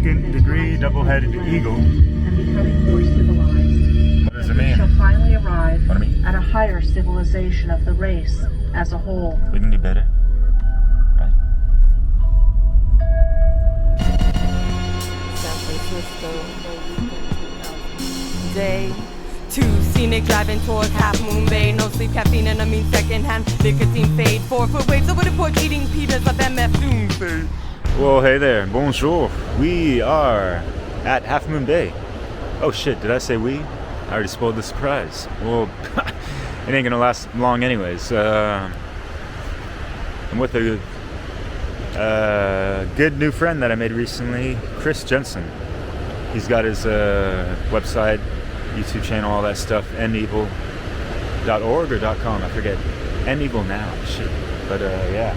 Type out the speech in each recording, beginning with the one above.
second degree double-headed eagle. And becoming more civilized. What does it mean? We shall finally arrive What do you mean? at a higher civilization of the race as a whole. We can do better. Right? San Francisco, day 2, scenic driving towards Half Moon Bay. No sleep, caffeine, and I mean secondhand nicotine fade. 4-foot waves over the porch, eating pitas of MF Doomsday. Well, hey there. Bonjour. We are at Half Moon Bay. Oh shit, did I say we? I already spoiled the surprise. Well, it ain't gonna last long anyways. I'm with a good new friend that I made recently, Chris Jantzen. He's got his website, YouTube channel, all that stuff, endevil.org or .com, I forget. Endevil now, shit. But yeah.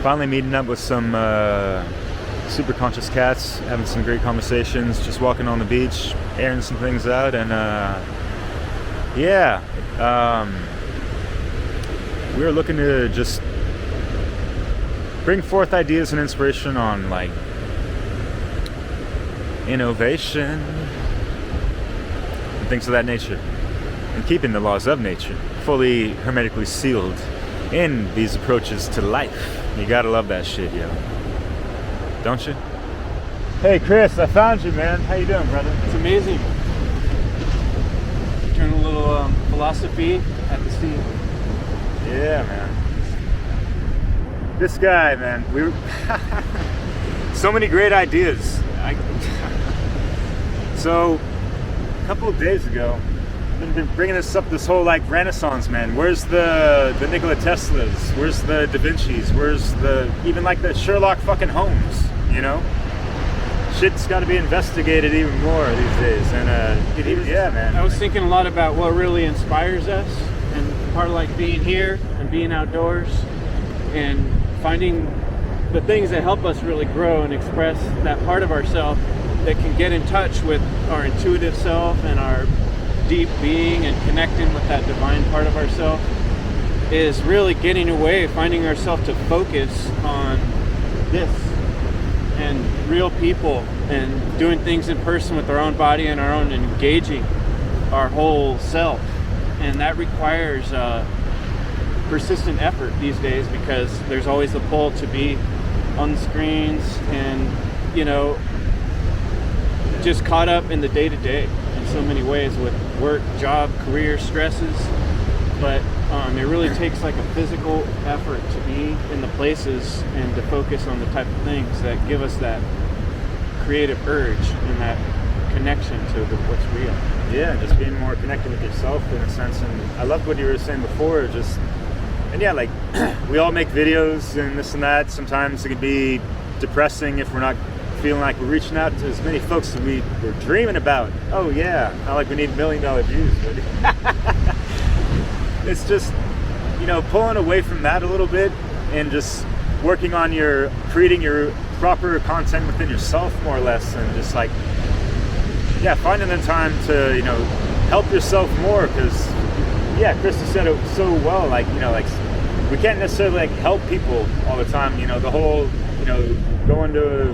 Finally meeting up with some super conscious cats, having some great conversations, just walking on the beach, airing some things out, and yeah. We were looking to just bring forth ideas and inspiration on like innovation and things of that nature, and keeping the laws of nature fully hermetically sealed in these approaches to life. You gotta love that shit, yo. Don't you? Hey Chris, I found you, man. How you doing, brother? It's amazing. Doing a little philosophy at the sea. Yeah, man. This guy, man, we were so many great ideas. So, a couple of days ago, I've been bringing this up, this whole like Renaissance, man. Where's the Nikola Teslas? Where's the Davincis? Where's the even like the Sherlock fucking Holmes? You know, shit's got to be investigated even more these days. And yeah, man. I was thinking a lot about what really inspires us, and part of like being here and being outdoors, and finding the things that help us really grow and express that part of ourself that can get in touch with our intuitive self and our deep being and connecting with that divine part of ourself, is really getting away, finding ourselves to focus on this and real people and doing things in person with our own body and our own, engaging our whole self. And that requires persistent effort these days, because there's always the pull to be on the screens and, you know, just caught up in the day-to-day in so many ways with work, job, career, stresses. But it really takes like a physical effort to be in the places and to focus on the type of things that give us that creative urge and that connection to what's real. Yeah, just being more connected with yourself in a sense. And I loved what you were saying before, and yeah, like we all make videos and this and that. Sometimes it can be depressing if we're not feeling like we're reaching out to as many folks as we were dreaming about. Oh yeah, not like we need $1 million views, but it's just, you know, pulling away from that a little bit and just working on creating your proper content within yourself, more or less, and just like, yeah, finding the time to, you know, help yourself more. Because yeah, Krista said it so well, like, you know, like we can't necessarily like help people all the time, you know, the whole, you know,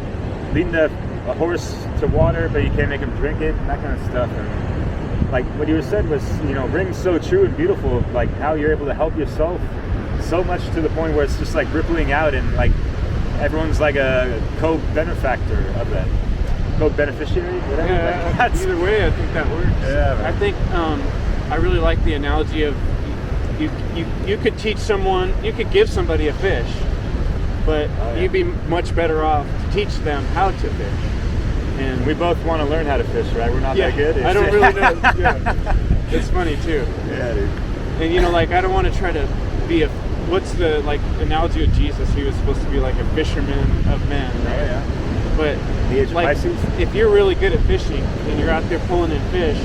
leading a horse to water, but you can't make him drink it, and that kind of stuff. And like what you said was, you know, rings so true and beautiful, like how you're able to help yourself so much to the point where it's just like rippling out, and like everyone's like a co-benefactor of that, co-beneficiary, whatever. Yeah, either way, I think that works. Yeah, man. I think I really like the analogy of you could teach someone, you could give somebody a fish, but you'd be much better off to teach them how to fish. And we both want to learn how to fish, right? We're not that good. I don't really know. Yeah. It's funny too. Yeah, dude. And you know, like I don't want to try to be what's the like analogy of Jesus? He was supposed to be like a fisherman of men, right? Oh, yeah. But the age of like, Pisces. if you're really good at fishing and you're out there pulling in fish,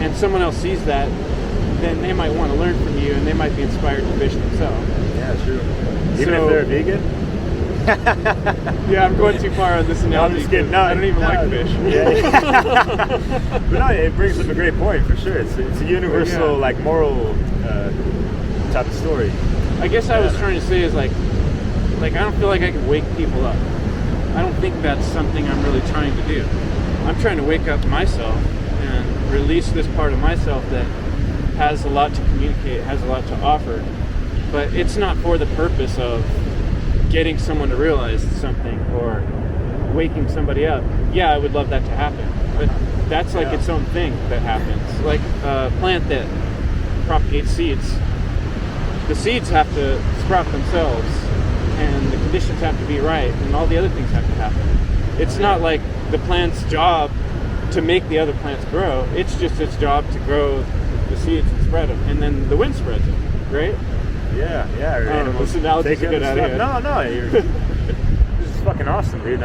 and someone else sees that, then they might want to learn from you, and they might be inspired to fish themselves. Yeah, true. Even if they're vegan. Yeah, I'm going too far on this analogy. I'm just kidding. No, I don't even like fish. Yeah. But no, it brings up a great point for sure. It's a universal, like moral type of story. I guess I was trying to say is like I don't feel like I can wake people up. I don't think that's something I'm really trying to do. I'm trying to wake up myself and release this part of myself that has a lot to communicate, has a lot to offer, but it's not for the purpose of getting someone to realize something or waking somebody up. Yeah, I would love that to happen, but that's like its own thing that happens. Like a plant that propagates seeds, the seeds have to sprout themselves, and the conditions have to be right, and all the other things have to happen. It's not like the plant's job to make the other plants grow. It's just its job to grow the seeds and spread them, and then the wind spreads them, right? Yeah. This analogy's a good idea. No, this is fucking awesome, dude.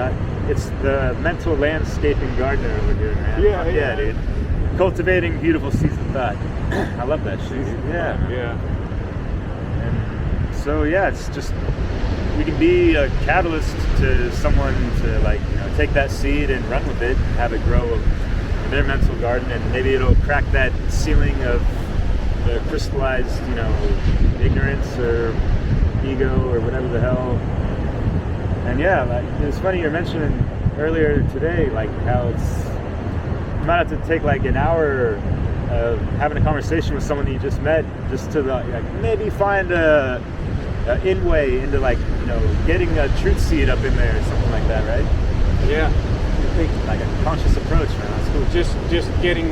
It's the mental landscaping gardener over here, man. Yeah, dude. Cultivating beautiful seeds of thought. I love that shit. Yeah. And so it's just, we can be a catalyst to someone to, like, you know, take that seed and run with it, and have it grow in their mental garden, and maybe it'll crack that ceiling of the crystallized, you know, ignorance or ego or whatever the hell. And like, it's funny you're mentioning earlier today, like how you might have to take like an hour of having a conversation with someone that you just met, just to like maybe find a in way into, like, you know, getting a truth seed up in there or something like that, right? Yeah. I think like a conscious approach, man. That's cool. Just getting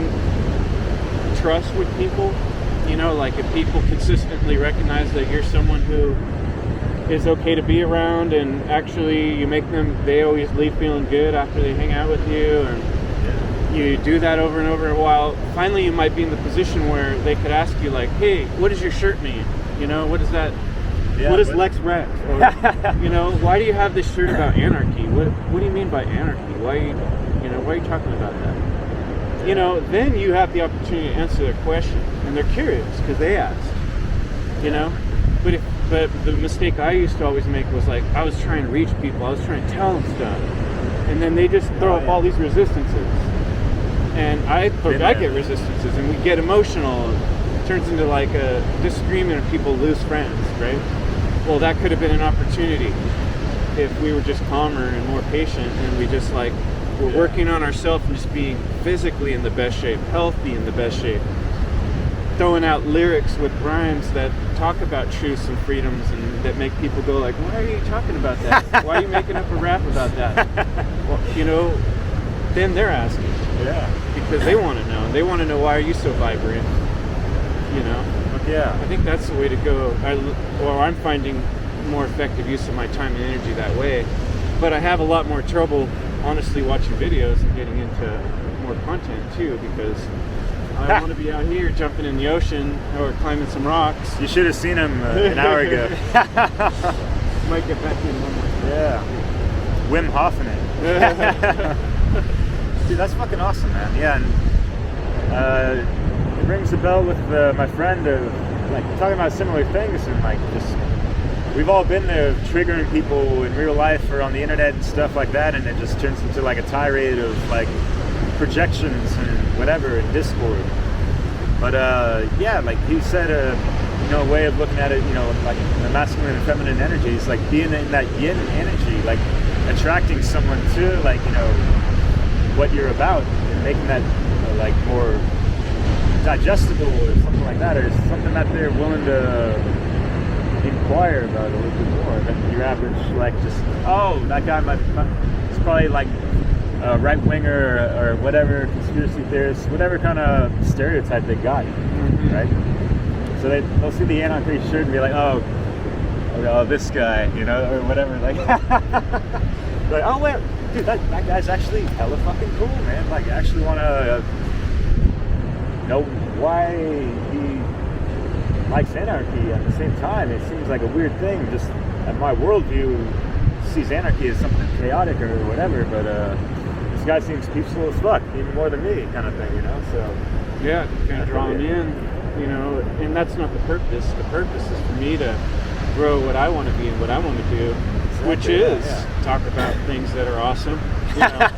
trust with people. You know, like if people consistently recognize that you're someone who is okay to be around, and actually you make they always leave feeling good after they hang out with you, and you do that over and over a while, finally you might be in the position where they could ask you, like, hey, what does your shirt mean? You know, what is that? What is Lex Rex? Or, you know, why do you have this shirt about anarchy? What do you mean by anarchy? Why are you talking about that? You know, then you have the opportunity to answer their question, and they're curious because they asked. You know, but the mistake I used to always make was, like, I was trying to reach people, I was trying to tell them stuff, and then they just throw up all these resistances, and I get resistances, and we get emotional. It turns into like a disagreement, and people lose friends, right? Well, that could have been an opportunity if we were just calmer and more patient, and we just, like, we're working on ourselves and just being physically in the best shape, healthy in the best shape, throwing out lyrics with rhymes that talk about truths and freedoms, and that make people go like, why are you talking about that? Why are you making up a rap about that? Well, you know, then they're asking. Yeah. Because they want to know. They want to know, why are you so vibrant? You know? Yeah. I think that's the way to go. I'm finding more effective use of my time and energy that way. But I have a lot more trouble, honestly, watching videos and getting into more content too, because I want to be out here jumping in the ocean or climbing some rocks. You should have seen him an hour ago. Might get back in one more. Yeah. Wim Hofing it. Dude, that's fucking awesome, man. Yeah, and it rings a bell with my friend of, like, talking about similar things, and, like, just, we've all been there, triggering people in real life or on the internet and stuff like that, and it just turns into like a tirade of, like, projections and whatever in Discord. But like he said, you know, a way of looking at it, you know, like the masculine and feminine energies, like being in that yin energy, like attracting someone to, like, you know, what you're about, and making that like more digestible or something like that, or something that they're willing to inquire about a little bit more than your average, like, just, oh, that guy is probably like a right winger or whatever, conspiracy theorist, whatever kind of stereotype they got, right? So they'll see the anarchy shirt and be like, oh, this guy, you know, or whatever, like, like, oh, wait, dude, that guy's actually hella fucking cool, man. Like, I actually want to know why he likes anarchy. At the same time, it seems like a weird thing, just at my worldview sees anarchy as something chaotic or whatever, but this guy seems peaceful as fuck, even more than me, kind of thing, you know. So yeah, kind of draw him in, you know. And that's not the purpose. The purpose is for me to grow what I want to be and what I want to do, which is talk about things that are awesome, you know,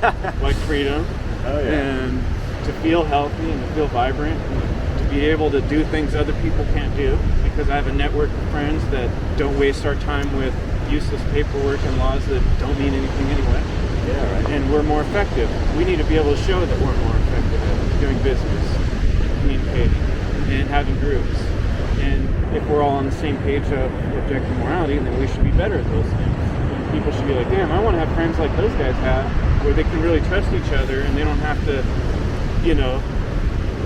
like freedom, and to feel healthy and to feel vibrant, and to be able to do things other people can't do, because I have a network of friends that don't waste our time with useless paperwork and laws that don't mean anything anyway. Yeah, right. And we're more effective. We need to be able to show that we're more effective at doing business, communicating, and having groups. And if we're all on the same page of objective morality, then we should be better at those things. And people should be like, damn, I want to have friends like those guys have, where they can really trust each other and they don't have to, you know,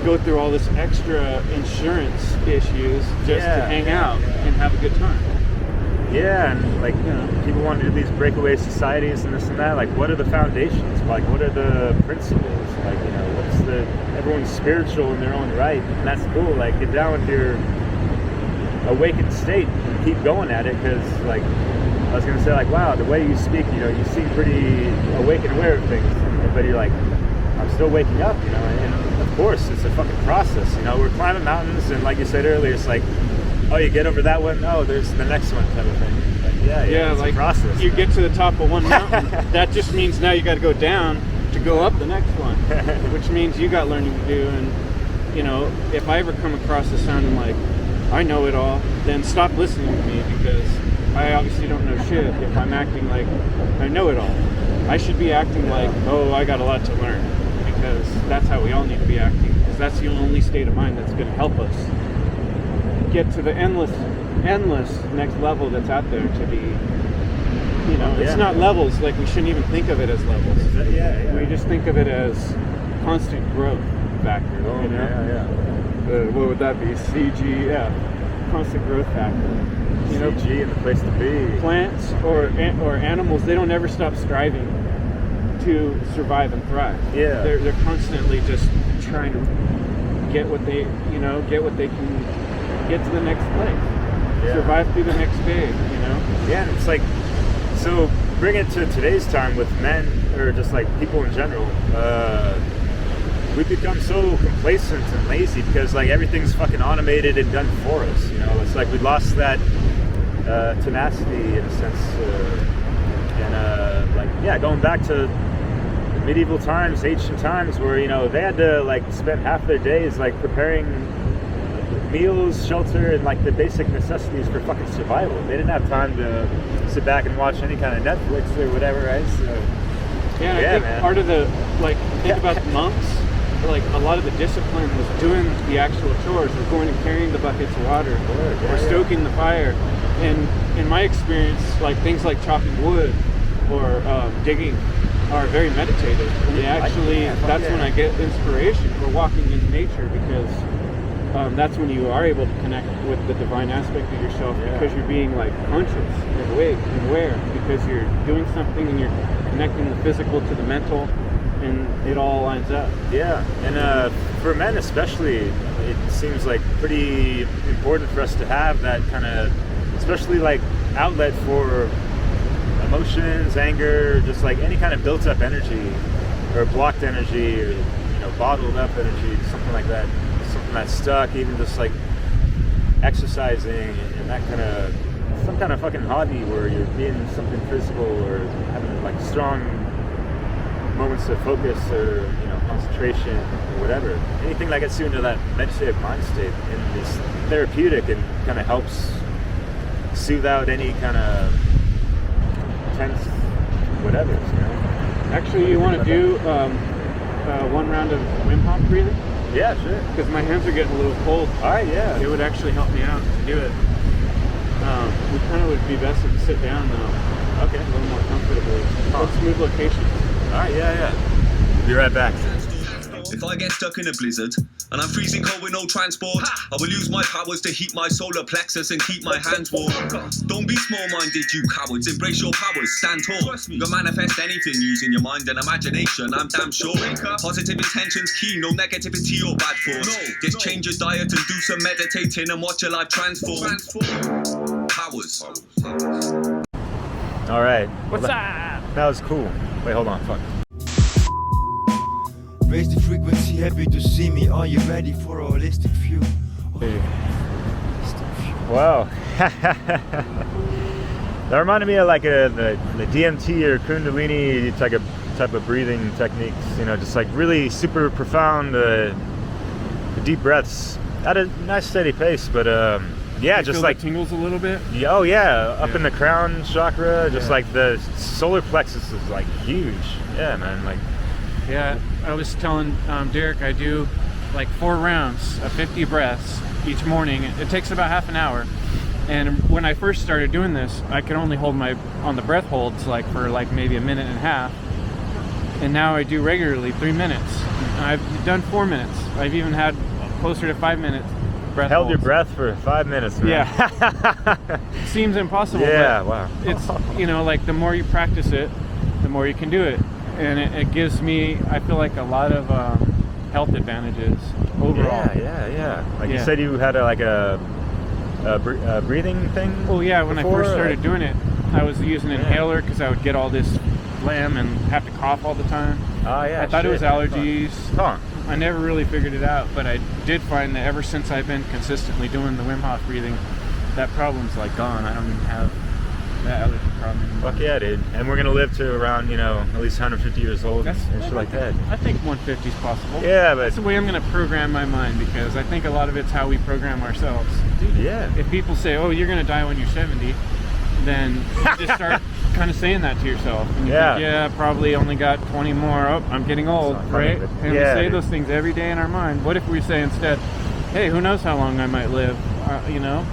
go through all this extra insurance issues just to hang out and have a good time. Yeah, and like, you know, people want to do these breakaway societies and this and that. Like, what are the foundations? Like, what are the principles? Like, you know, what's the, everyone's spiritual in their own right, and that's cool. Like, get down with your awakened state and keep going at it, because, like, I was gonna say, like, wow, the way you speak, you know, you seem pretty awake and aware of things, but you're like, I'm still waking up, you know, and of course, it's a fucking process, you know, we're climbing mountains, and like you said earlier, it's like, oh, you get over that one, oh, there's the next one type of thing. Like, yeah, it's like a process. You get to the top of one mountain, that just means now you got to go down to go up the next one, which means you got learning to do. And you know, if I ever come across this sounding like I know it all, then stop listening to me, because I obviously don't know shit. If I'm acting like I know it all, I should be acting like, oh, I got a lot to learn, because that's how we all need to be acting, because that's the only state of mind that's going to help us get to the endless next level that's out there to be, you know, it's not levels, like we shouldn't even think of it as levels. We just think of it as constant growth factor. You know? What would that be? CG, constant growth factor. You know, CG and the place to be. Plants or animals, they don't ever stop striving to survive and thrive. Yeah. They're constantly just trying to get what they can get to the next place, survive through the next day, you know? Yeah, and it's like, so bring it to today's time with men, or just like people in general, we've become so complacent and lazy because like everything's fucking automated and done for us, you know? It's like we lost that tenacity in a sense, going back to medieval times, ancient times, where, you know, they had to like spend half their days like preparing meals, shelter, and like the basic necessities for fucking survival. They didn't have time to sit back and watch any kind of Netflix or whatever, right? So I think man. Part of the, like, think about the monks, like a lot of the discipline was doing the actual chores, or going and carrying the buckets of water, or stoking the fire. And in my experience, like things like chopping wood or digging are very meditative. And they actually, that's when I get inspiration for walking in nature, because that's when you are able to connect with the divine aspect of yourself, because you're being like conscious and awake and aware, because you're doing something and you're connecting the physical to the mental, and it all lines up. Yeah, and for men especially, it seems like pretty important for us to have that kind of, especially like outlet for emotions, anger, just like any kind of built up energy or blocked energy, or, you know, bottled up energy, something like that. Something that's stuck, even just like exercising and that kind of, some kind of fucking hobby where you're being something physical, or having like strong moments of focus, or, you know, concentration, or whatever. Anything that gets you into that meditative mind state and is therapeutic and kind of helps soothe out any kind of tense whatever, you know. Actually, you want to do one round of Wim Hof breathing? Yeah, sure. Because my hands are getting a little cold. All right, yeah. It would actually help me out to do it. We kind of would be best to sit down though. Okay. A little more comfortably. Let's move locations. All right, yeah. Be right back. If I get stuck in a blizzard and I'm freezing cold with no transport, I will use my powers to heat my solar plexus and keep my hands warm. Don't be small-minded, you cowards. Embrace your powers, stand tall. You can manifest anything using your mind and imagination, I'm damn sure. Positive intentions key, no negativity or bad thoughts. Just change your diet and do some meditating and watch your life transform. Powers. All right. What's up? That was cool. Wait, hold on. Fuck. Raise the frequency, happy to see me. Are you ready for a holistic view? Wow. That reminded me of like the DMT or Kundalini type of breathing techniques. You know, just like really super profound, deep breaths at a nice steady pace. But Yeah, You just feel like the tingles a little bit. Oh yeah, up Yeah. in the crown chakra, just Yeah. like the solar plexus is like huge. Yeah, man. Like, Yeah, I was telling Derek I do like 4 rounds of 50 breaths each morning. It takes about half an hour. And when I first started doing this, I could only hold on the breath holds like for like maybe a minute and a half. And now I do regularly 3 minutes. And I've done 4 minutes. I've even had closer to 5 minutes breath held your holds. breath for 5 minutes, man. Yeah. Seems impossible. Yeah, but wow. It's, you know, like the more you practice it, the more you can do it. And it gives me, I feel like, a lot of health advantages overall. Yeah. Like you Yeah. said, you had a breathing thing. Well, yeah, when before, I first started like- doing it, I was using an inhaler because I would get all this phlegm and have to cough all the time. Oh yeah. I thought it was shit. allergies. Huh. I never really figured it out, but I did find that ever since I've been consistently doing the Wim Hof breathing, that problem's like gone. I don't even have that allergy problem anymore. Fuck yeah, dude. And we're gonna live to around, you know, at least 150 years old and shit like that. I think 150 is possible. Yeah, but That's the way I'm going to program my mind, because I think a lot of it's how we program ourselves. dude, yeah. If people say, oh, you're going to die when you're 70, then you just start kind of saying that to yourself. And you think, yeah, probably only got 20 more. Oh, I'm getting old, It's not funny, right? but And yeah, we say dude. those things every day in our mind. What if we say instead, hey, who knows how long I might live? You know?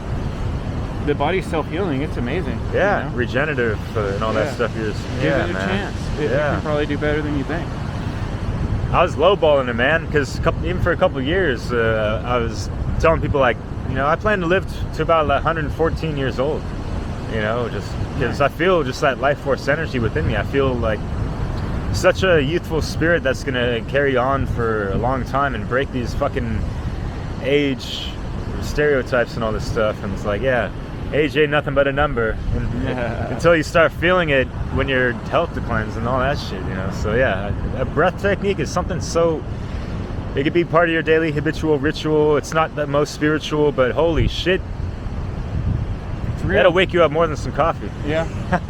The body's self-healing. It's amazing. Yeah, you know? regenerative and all Yeah. that stuff. Give Yeah, it a man. chance. It Yeah. can probably do better than you think. I was lowballing it, man, because even for a couple of years, I was telling people like, you know, I plan to live to about 114 years old. You know, just because I feel just that life force energy within me. I feel like such a youthful spirit that's gonna carry on for a long time and break these fucking age stereotypes and all this stuff. And it's like, yeah, age ain't nothing but a number. And until you start feeling it when your health declines and all that shit, you know. So yeah, a breath technique is something so. It could be part of your daily habitual ritual. It's not the most spiritual, but holy shit, that'll wake you up more than some coffee. Yeah.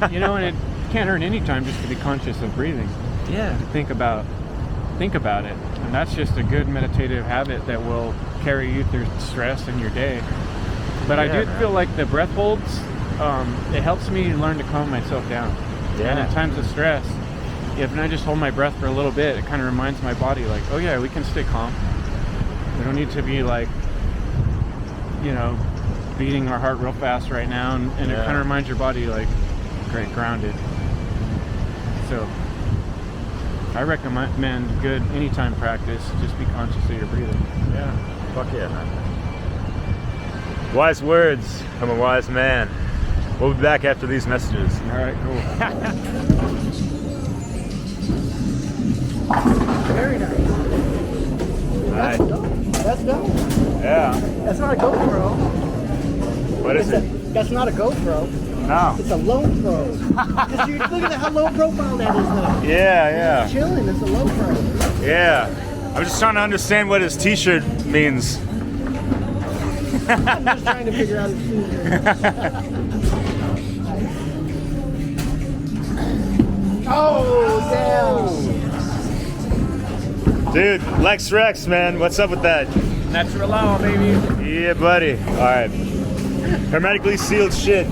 You know, and it can't hurt any time just to be conscious of breathing. Yeah. To think about it. And that's just a good meditative habit that will carry you through stress in your day. But I do feel like the breath holds, it helps me learn to calm myself down. Yeah. And in times of stress, if I just hold my breath for a little bit, it kind of reminds my body like, oh yeah, we can stay calm. We don't need to be like, you know, beating our heart real fast right now. And it kind of reminds your body like, great, grounded. So I recommend good anytime practice. Just be conscious of your breathing. Yeah. Fuck yeah, man. Wise words from a wise man. We'll be back after these messages. All right, cool. Very nice. Alright. That's dope. Yeah. That's not a GoPro. What is it? That's not a GoPro. No. It's a low pro. Because you look at how low profile that is though. Yeah. Chilling, it's a low pro. Yeah. I'm just trying to understand what his t-shirt means. I'm just trying to figure out his Oh, damn. Dude, Lex Rex, man. What's up with that? Natural law, baby. Yeah, buddy. Alright. Hermetically sealed shit.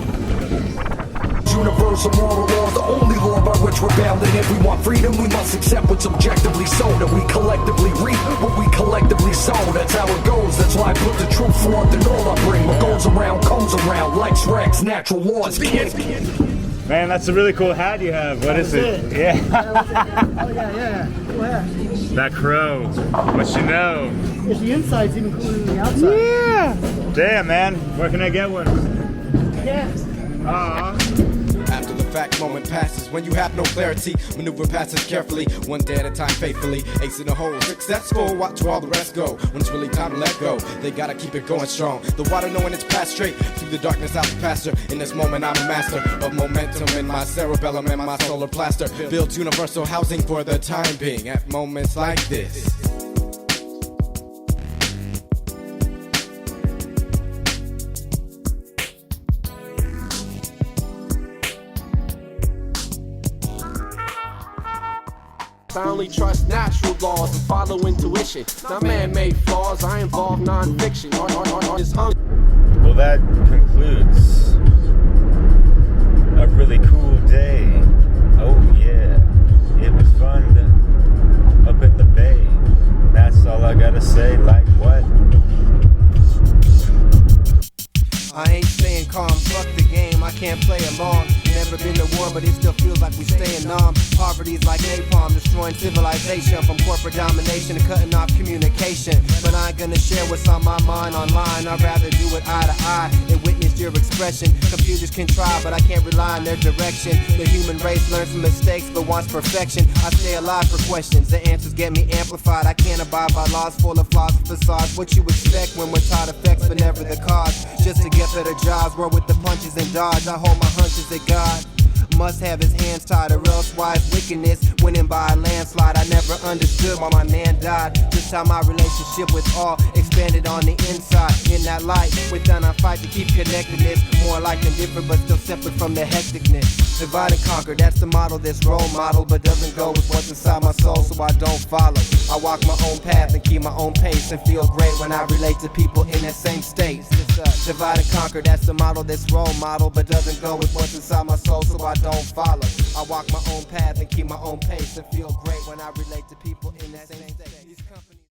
Universal moral law, the only law by which we're bound. And if we want freedom, we must accept what's objectively so. That we collectively reap what we collectively sow. That's how it goes. That's why I put the truth forth and all I bring. What goes around comes around. Lex Rex, natural laws. Man, that's a really cool hat you have. What is it? Yeah. Oh, yeah. Cool hat. That crow. What you know? If the inside's even cooler than the outside. Yeah. Damn, man. Where can I get one? Yeah. After the fact moment passes, when you have no clarity, maneuver passes carefully, one day at a time faithfully. Ace in the hole, successful, watch while the rest go. When it's really time to let go, they gotta keep it going strong. The water knowing it's passed straight through the darkness out the pasture. In this moment I'm a master of momentum in my cerebellum and my solar plaster. Builds universal housing for the time being at moments like this. I only trust natural laws and follow intuition. Not man-made flaws, I involve non-fiction. On is Well, that concludes a really cool day. Oh yeah, it was fun up in the bay. That's all I gotta say. Like what? I ain't staying calm, fuck the game, I can't play along. Never been to war, but it still feels like we staying numb. Poverty's like napalm, destroying civilization. From corporate domination to cutting off communication. But I ain't gonna share what's on my mind online. I'd rather do it eye to eye and witness your expression. Computers can try, but I can't rely on their direction. The human race learns from mistakes, but wants perfection. I stay alive for questions, the answers get me amplified. I can't abide by laws full of flaws and facades. What you expect when we're taught effects, but never the cause. Just to get better jobs, roll with the punches and dodge. I hold my hunches that God must have his hands tied, or else why is wickedness winning by a landslide? I never understood why my man died. Just how my relationship with all expanded on the inside. In that light, within a fight to keep connectedness. More alike than different, but still separate from the hecticness. Divide and conquer, that's the model, this role model, but doesn't go with what's inside my soul, so I don't follow. I walk my own path and keep my own pace, and feel great when I relate to people in that same state. Divide and conquer, that's the model, this role model, but doesn't go with what's inside my soul, so I don't follow. I walk my own path and keep my own pace, and feel great when I relate to people in that same state.